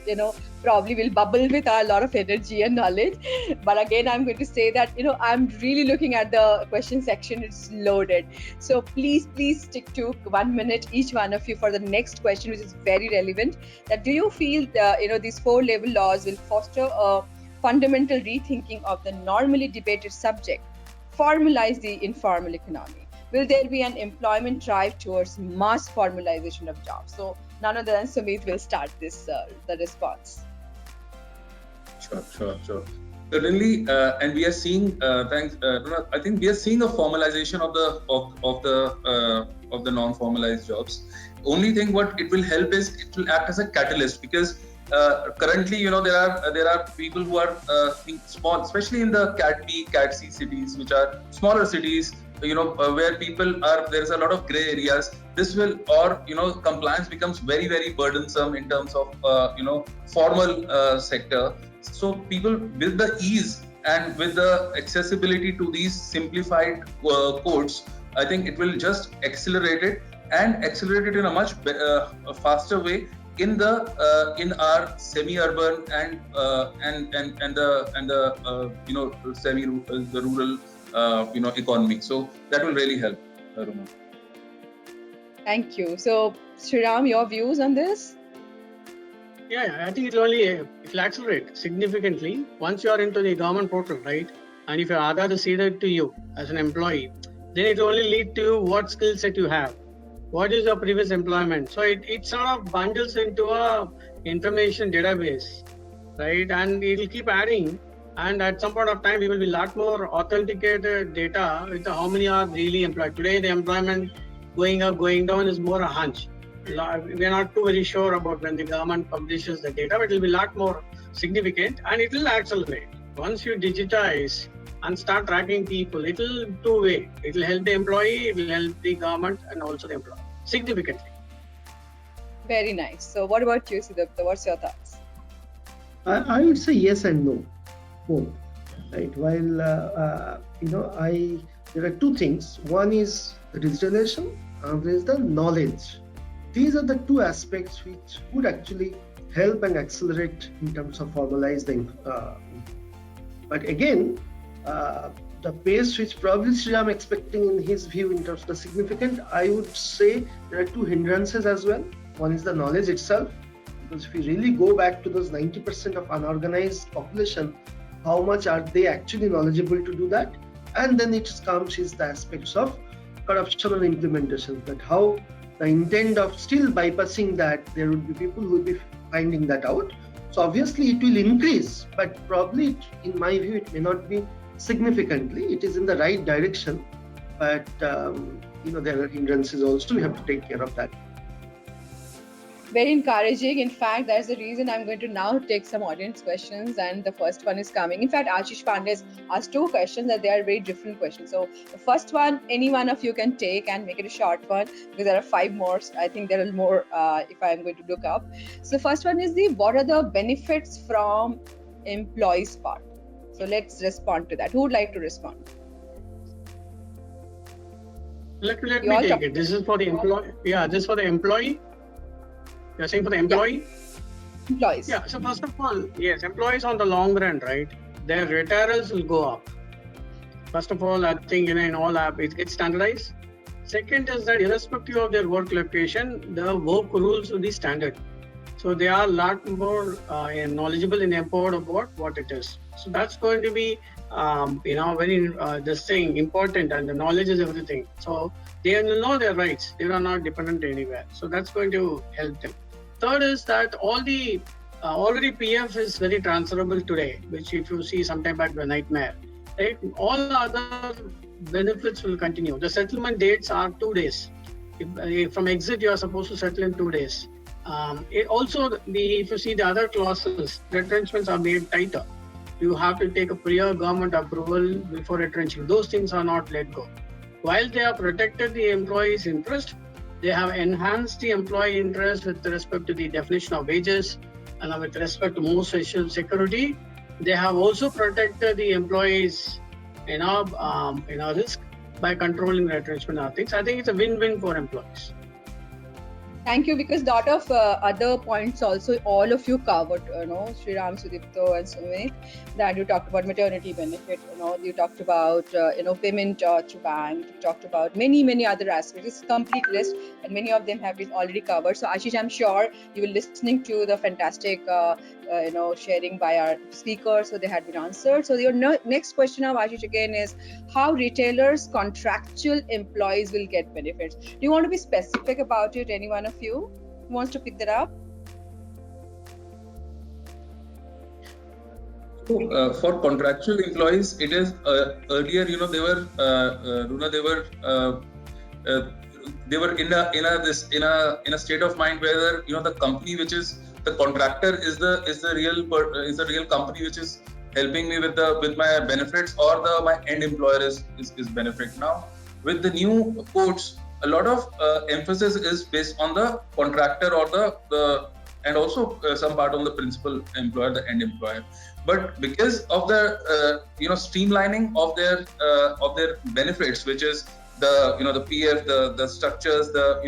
Speaker 1: probably will bubble with a lot of energy and knowledge. But again, I'm going to say that, I'm really looking at the question section. It's loaded. So please stick to 1 minute, each one of you, for the next question, which is very relevant. That do you feel, these 4 labor laws will foster a fundamental rethinking of the normally debated subject, formalize the informal economy? will there be an employment drive towards mass formalization of jobs? So none other than Sumit will start this the response.
Speaker 4: Sure. Certainly, and we are seeing. Thanks, Runa, I think we are seeing a formalization of the non-formalized jobs. Only thing what it will help is it will act as a catalyst, because currently, there are people who are small, especially in the Cat B, Cat C cities, which are smaller cities. Where people are, there is a lot of gray areas. This will, compliance becomes very, very burdensome in terms of, formal sector. So people, with the ease and with the accessibility to these simplified codes, I think it will just accelerate it in a much faster way in our semi-urban and the rural economy. So that will really help, Aruna.
Speaker 1: Thank you. So Sriram, your views on this?
Speaker 2: Yeah, I think it'll accelerate significantly once you are into the government portal, right? And if your Aadhaar is seeded to you as an employee, then it will only lead to what skill set you have. What is your previous employment? So it sort of bundles into a information database, right? And it will keep adding. And at some point of time, we will be a lot more authenticated data with how many are really employed. Today, the employment going up, going down is more a hunch. We are not too very sure about when the government publishes the data, but it will be a lot more significant and it will accelerate. Once you digitize and start tracking people, it will two-way. It will help the employee, it will help the government and also the employee significantly.
Speaker 3: Very nice.
Speaker 1: So what about you, Sudipta? What's your thoughts?
Speaker 3: I would say yes and no, both. Right. While there are two things. One is the digitalization, another is the knowledge. These are the two aspects which would actually help and accelerate in terms of formalizing. But again, the pace which probably Sriram expecting in his view in terms of the significant, I would say there are two hindrances as well. One is the knowledge itself, because if we really go back to those 90% of unorganized population, how much are they actually knowledgeable to do that? And then it comes is the aspects of corruption and implementation, that how the intent of still bypassing that, there would be people who will be finding that out. So obviously it will increase, but probably in my view, it may not be significantly. It is in the right direction, but there are hindrances also. We have to take care of that.
Speaker 1: Very encouraging. In fact, that's the reason I'm going to now take some audience questions, and the first one is coming. In fact, Ashish Pandey has asked two questions that they are very different questions. So the first one, any one of you can take and make it a short one, because there are 5 more. I think there are more if I'm going to look up. So the first one is what are the benefits from employees part? So let's respond to that. Who would like to respond?
Speaker 2: Let me take it. This is for the employee. Yeah, this is for the employee. You're saying for the employee?
Speaker 1: Yeah. Employees.
Speaker 2: Yeah, so first of all, yes, employees on the long run, right? Their retirals will go up. First of all, I think in all it gets standardized. Second is that irrespective of their work location, the work rules will be standard. So they are a lot more knowledgeable and empowered about what it is. So that's going to be, very important, and the knowledge is everything. So they will know their rights. They are not dependent anywhere. So that's going to help them. Third is that already PF is very transferable today, which if you see sometime back, the nightmare. Right? All other benefits will continue. The settlement dates are 2 days. If from exit, you are supposed to settle in 2 days. If you see the other clauses, retrenchments are made tighter. You have to take a prior government approval before retrenching. Those things are not let go. While they have protected the employee's interest, they have enhanced the employee interest with respect to the definition of wages and with respect to more social security. They have also protected the employees' risk by controlling retrenchment and things. I think it's a win-win for employees.
Speaker 1: Thank you, because a lot of other points also all of you covered, Sriram, Sudipto and Sumit, that you talked about maternity benefit, you talked about, payment to bank, you talked about many other aspects. It's a complete list and many of them have been already covered. So Ashish, I'm sure you will listening to the fantastic sharing by our speakers, so they had been answered. So your next question now, Ashish, again, is how retailers' contractual employees will get benefits. Do you want to be specific about it? Any one of you who wants to pick that up?
Speaker 4: So, for contractual employees, it is earlier, they were Runa, they were in a state of mind where the company which is the contractor is the real company which is helping me with my benefits, or my end employer is benefit. Now with the new codes, a lot of emphasis is based on the contractor or the and also some part on the principal employer, the end employer. But because of the streamlining of their benefits, which is the the PF, the structures, the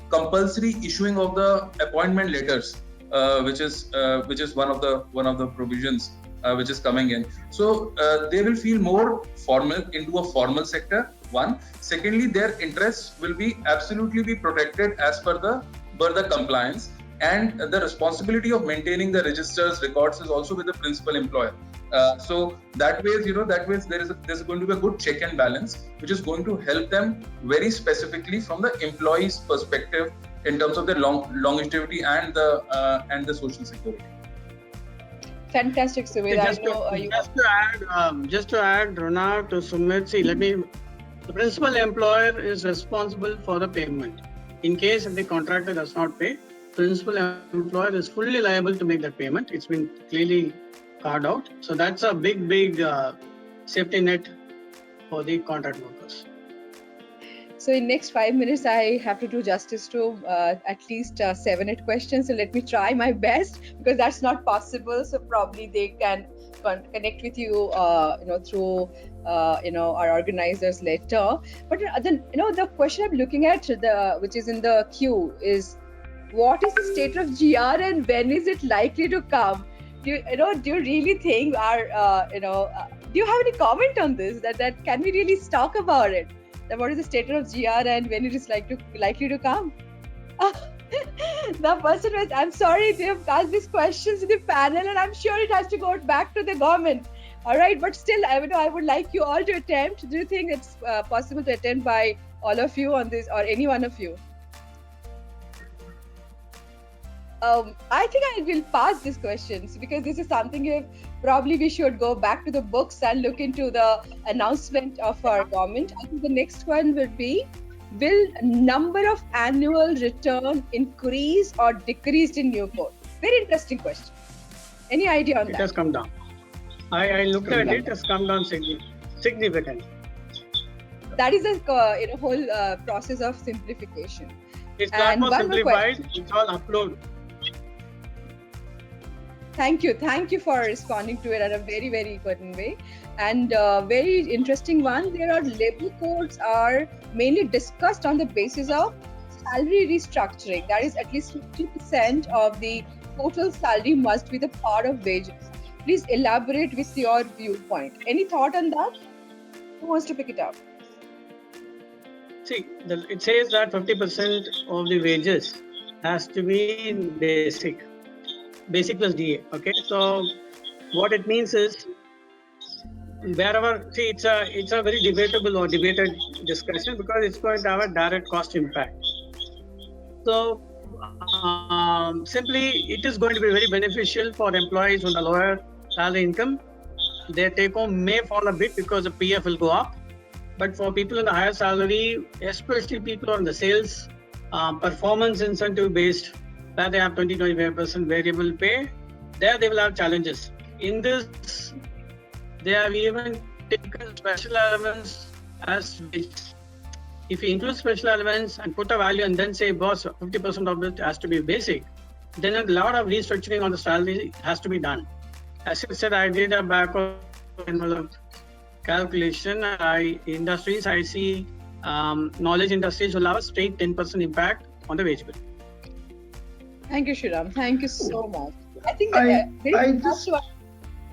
Speaker 4: compulsory issuing of the appointment letters, which is one of the provisions which is coming in. So they will feel more formal into a formal sector. One. Secondly, their interests will be absolutely protected as per the compliance. And the responsibility of maintaining the registers, records is also with the principal employer. So that way, there's going to be a good check and balance, which is going to help them very specifically from the employee's perspective in terms of their longevity and the social security.
Speaker 1: Fantastic, Sumit.
Speaker 2: Just to add, Rona, to Sumit, the principal employer is responsible for the payment. In case if the contractor does not pay, principal employer is fully liable to make that payment. It's been clearly carved out. So that's a big safety net for the contract workers.
Speaker 1: So in next 5 minutes, I have to do justice to at least 7-8 questions. So let me try my best, because that's not possible. So probably they can connect with you, through our organizers later. But then the question I'm looking at, which is in the queue, is what is the state of GR and when is it likely to come? Do you really think do you have any comment on this? That can we really talk about it? That what is the state of GR and when it is likely to come? The person was, I'm sorry they have asked these questions in the panel, and I'm sure it has to go back to the government. All right, but still, I would like you all to attempt. Do you think it's possible to attempt by all of you on this, or any one of you? I think I will pass these questions, because this is something probably we should go back to the books and look into the announcement of our government. I think the next one will be, will number of annual return increase or decreased in new code? Very interesting question. Any idea on that?
Speaker 2: It has come down. I looked at it. It has come down significantly.
Speaker 1: That is a whole process of simplification.
Speaker 2: It's not more simplified. It's all upload.
Speaker 1: Thank you for responding to it in a very, very important way. And very interesting one, there are labor codes are mainly discussed on the basis of salary restructuring. That is, at least 50% of the total salary must be the part of wages. Please elaborate with your viewpoint. Any thought on that? Who wants to pick it up?
Speaker 2: See, it says that 50% of the wages has to be in basic plus DA. Okay, so what it means is, wherever, see, it's a very debatable or debated discussion, because it's going to have a direct cost impact. So simply, it is going to be very beneficial for employees on the lower salary income. Their take home may fall a bit because the PF will go up, but for people in the higher salary, especially people on the sales, performance incentive based, where they have 20-25% variable pay, there they will have challenges. In this, they have even taken special elements as wages. If you include special elements and put a value and then say, boss, 50% of it has to be basic, then a lot of restructuring on the salary has to be done. As you said, I did a back of envelope calculation. Industries, I see knowledge industries will have a straight 10% impact on the wage bill.
Speaker 1: Thank you, Shriram. Thank you so much. I think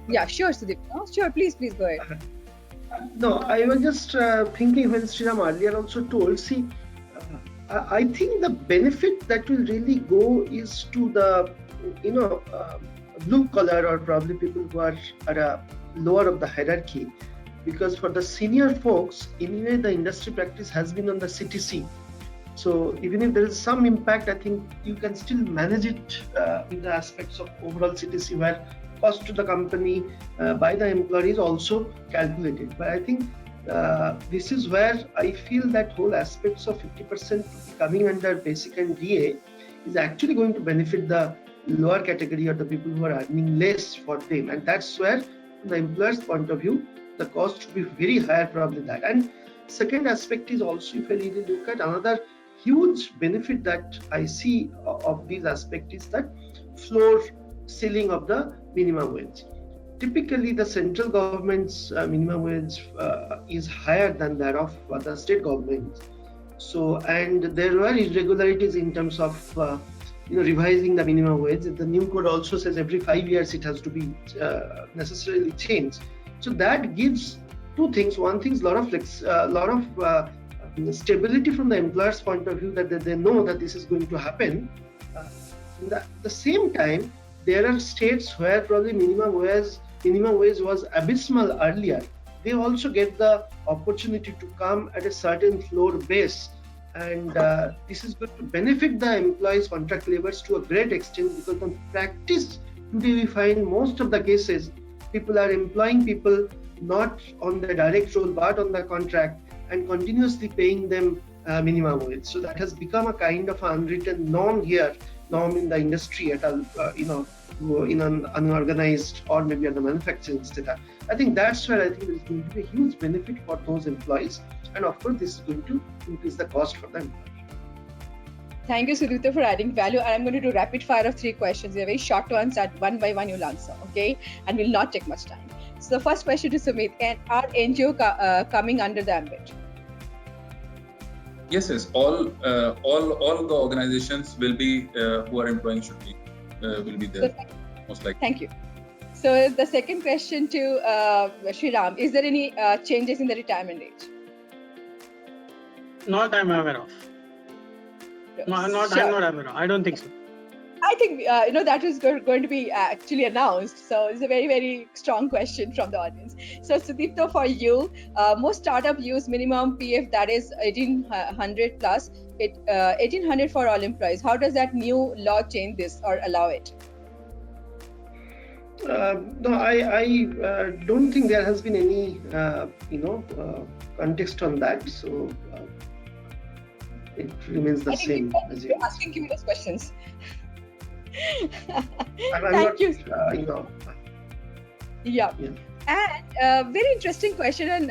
Speaker 1: yeah, sure, Sudeep. No? Sure, please go ahead.
Speaker 3: No, I was just thinking when Shriram earlier also told, see, I think the benefit that will really go is to the, blue collar or probably people who are at a lower of the hierarchy, because for the senior folks, anyway, the industry practice has been on the CTC. So even if there is some impact, I think you can still manage it in the aspects of overall CTC, where cost to the company by the employer is also calculated. But I think this is where I feel that whole aspects of 50% coming under basic and DA is actually going to benefit the lower category or the people who are earning less for them. And that's where, from the employer's point of view, the cost should be very higher, probably that. And second aspect is also, if I really look at another huge benefit that I see of these aspects, is that floor ceiling of the minimum wage. Typically, the central government's minimum wage is higher than that of the state government. So, and there were irregularities in terms of revising the minimum wage. The new code also says every 5 years it has to be necessarily changed. So that gives two things. One thing is a lot of stability from the employer's point of view, that they know that this is going to happen. At the same time, there are states where probably minimum wage was abysmal earlier. They also get the opportunity to come at a certain floor base, and this is going to benefit the employees' contract laborers to a great extent, because in practice today we find most of the cases people are employing people not on the direct role but on the contract and continuously paying them minimum wage. So that has become a kind of unwritten norm in the industry at in an unorganized or maybe at the manufacturing sector. I think that's where I think there is going to be a huge benefit for those employees, and of course this is going to increase the cost for them.
Speaker 1: Thank you, Sudipta, for adding value. And I'm going to do rapid fire of 3 questions. They're very short ones, and one by one you'll answer, okay? And will not take much time. So the first question to Sumit: are NGO coming under the ambit?
Speaker 4: Yes. All the organizations will be who are employing should be will be there, most likely.
Speaker 1: Thank you. So the second question to Sriram: is there any changes in the retirement age?
Speaker 2: Not I'm aware of. No, I'm not aware of. I don't think so.
Speaker 1: I think that is going to be actually announced. So it's a very, very strong question from the audience. So Sudipta, for you, most startup use minimum PF, that is 1800 plus, 1800 for all employees. How does that new law change this or allow it?
Speaker 3: No, I don't think there has been any context on that. So it remains the same.
Speaker 1: You're asking curious questions.
Speaker 3: Thank you.
Speaker 1: Yeah. And very interesting question, and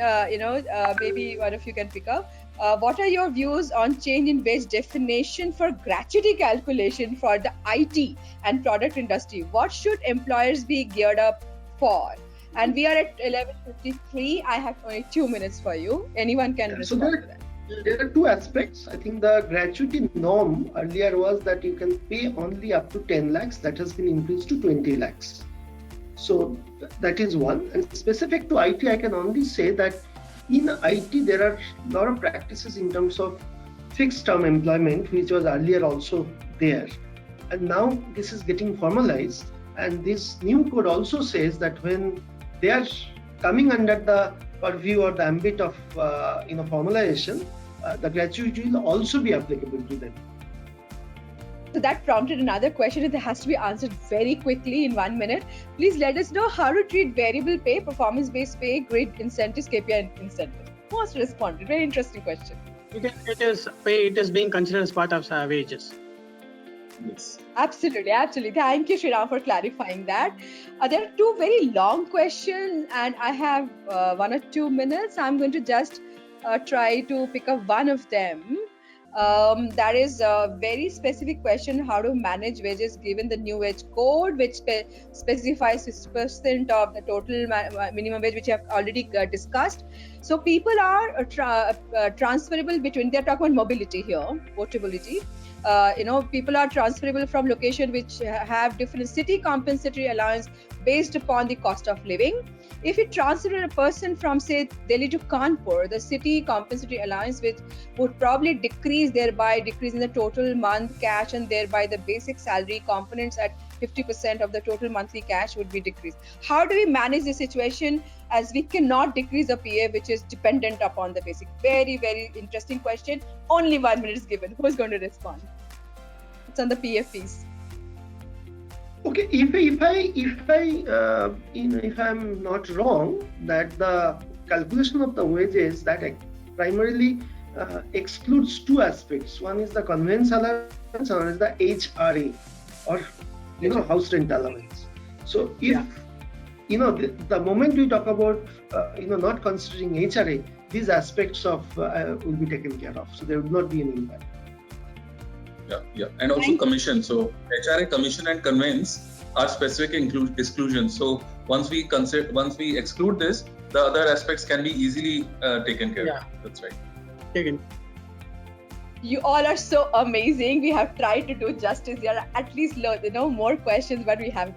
Speaker 1: maybe one of you can pick up. What are your views on change in wage definition for gratuity calculation for the IT and product industry? What should employers be geared up for? And we are at 11:53. I have only 2 minutes for you. Anyone can respond to that.
Speaker 3: There are two aspects. I think the gratuity norm earlier was that you can pay only up to 10 lakhs. That has been increased to 20 lakhs. So that is one. And specific to IT, I can only say that in IT, there are a lot of practices in terms of fixed term employment, which was earlier also there. And now this is getting formalized. And this new code also says that when they are coming under the purview or the ambit of formalization, the gratuity will also be applicable to them.
Speaker 1: So that prompted another question that has to be answered very quickly in 1 minute. Please let us know how to treat variable pay, performance-based pay, grid incentives, KPI incentive. Who wants to respond? Very interesting question.
Speaker 2: It is being considered as part of wages.
Speaker 4: Yes.
Speaker 1: Absolutely. Thank you, Sriram, for clarifying that. There are 2 very long questions, and I have 1 or 2 minutes. I'm going to just try to pick up one of them. That is a very specific question: how to manage wages given the new wage code, which specifies 60% of the total minimum wage, which you have already discussed. So people are transferable between, they're talking about mobility here, portability. people are transferable from location which have different city compensatory allowance based upon the cost of living. If you transfer a person from, say, Delhi to Kanpur, the city compensatory allowance which would probably thereby decreasing the total month cash, and thereby the basic salary components at 50% of the total monthly cash would be decreased. How do we manage the situation, as we cannot decrease the PF which is dependent upon the basic? Very, very interesting question. Only 1 minute is given. Who's going to respond? It's on the PF piece.
Speaker 3: Okay, if I'm not wrong, that the calculation of the wages that primarily excludes two aspects. One is the conveyance allowance, and one is the HRA, or house rent allowance. So if the moment we talk about not considering HRA, these aspects of will be taken care of. So there would not be any impact.
Speaker 4: Yeah, and also commission. So HRA, commission, and conveyance are specific exclusions. So once we exclude this, the other aspects can be easily taken care of. That's right.
Speaker 2: Taken.
Speaker 1: You all are so amazing. We have tried to do justice. There are at least more questions, but we have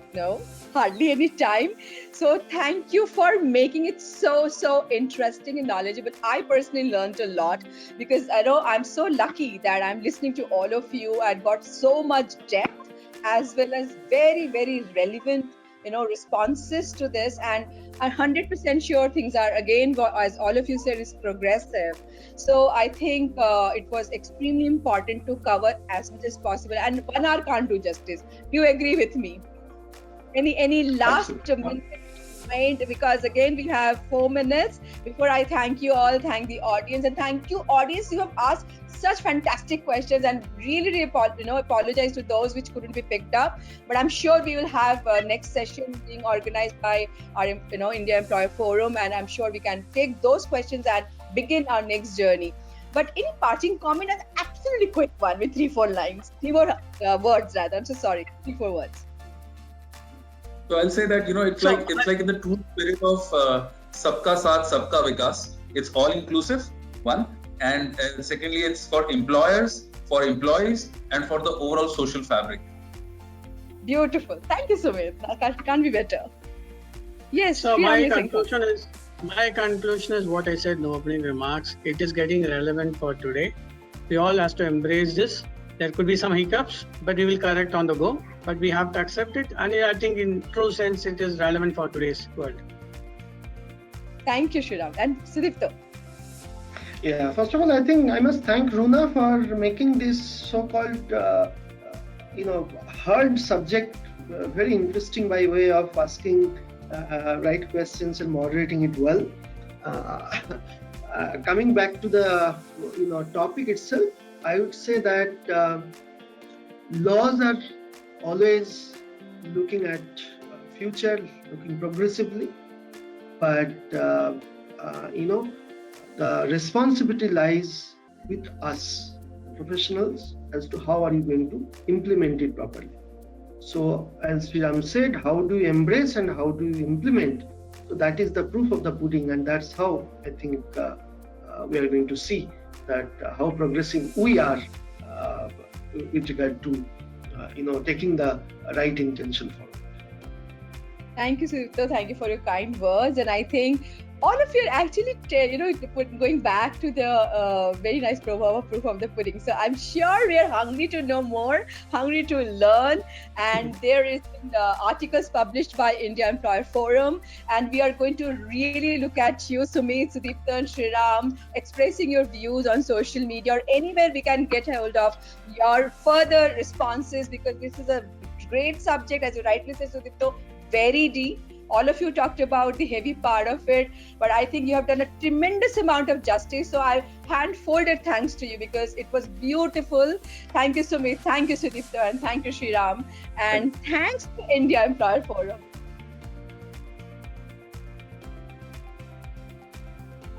Speaker 1: hardly any time. So thank you for making it so interesting and knowledgeable. I personally learned a lot, because I know I'm so lucky that I'm listening to all of you. I got so much depth as well as very, very relevant responses to this, and I'm 100% sure things are, again, as all of you said, is progressive. So I think it was extremely important to cover as much as possible, and 1 hour can't do justice. Do you agree with me? Any last minute? Because again we have 4 minutes before I thank you all, thank the audience, and thank you audience, you have asked such fantastic questions, and really apologize to those which couldn't be picked up, but I'm sure we will have next session being organized by our India Employer Forum, and I'm sure we can take those questions and begin our next journey. But any parting comment? An absolutely quick one with 3-4 lines, 3 more words rather. I'm so sorry, 3-4 words.
Speaker 4: So I'll say that it's like in the true spirit of Sabka Saath Sabka Vikas. It's all inclusive, one, and secondly, it's for employers, for employees, and for the overall social fabric.
Speaker 1: Beautiful. Thank you, Sumit. That can't be better. Yes.
Speaker 2: So my conclusion is what I said in the opening remarks. It is getting relevant for today. We all have to embrace this. There could be some hiccups, but we will correct on the go. But we have to accept it, and I think in true sense it is relevant for today's world.
Speaker 1: Thank you, Shriram. And Sudipto.
Speaker 3: Yeah, first of all, I think I must thank Runa for making this so-called hard subject very interesting by way of asking right questions and moderating it well. Coming back to the topic itself, I would say that laws are always looking at future, looking progressively, but the responsibility lies with us professionals as to how are you going to implement it properly. So as Sriram said, how do you embrace and how do you implement? So that is the proof of the pudding, and that's how I think we are going to see that how progressive we are with regard to taking the right intention forward.
Speaker 1: Thank you, Sudipto. Thank you for your kind words. And I think all of you are actually, going back to the very nice proof of the pudding. So I'm sure we are hungry to know more, hungry to learn. And there is articles published by India Employer Forum. And we are going to really look at you, Sumit, Sudipto, and Shriram, expressing your views on social media or anywhere we can get hold of your further responses, because this is a great subject, as you rightly said, Sudipto, very deep. All of you talked about the heavy part of it, but I think you have done a tremendous amount of justice. So I hand-folded thanks to you, because it was beautiful. Thank you, Sumit. Thank you, Sudipto. And thank you, Shriram. And thanks to India Employer Forum.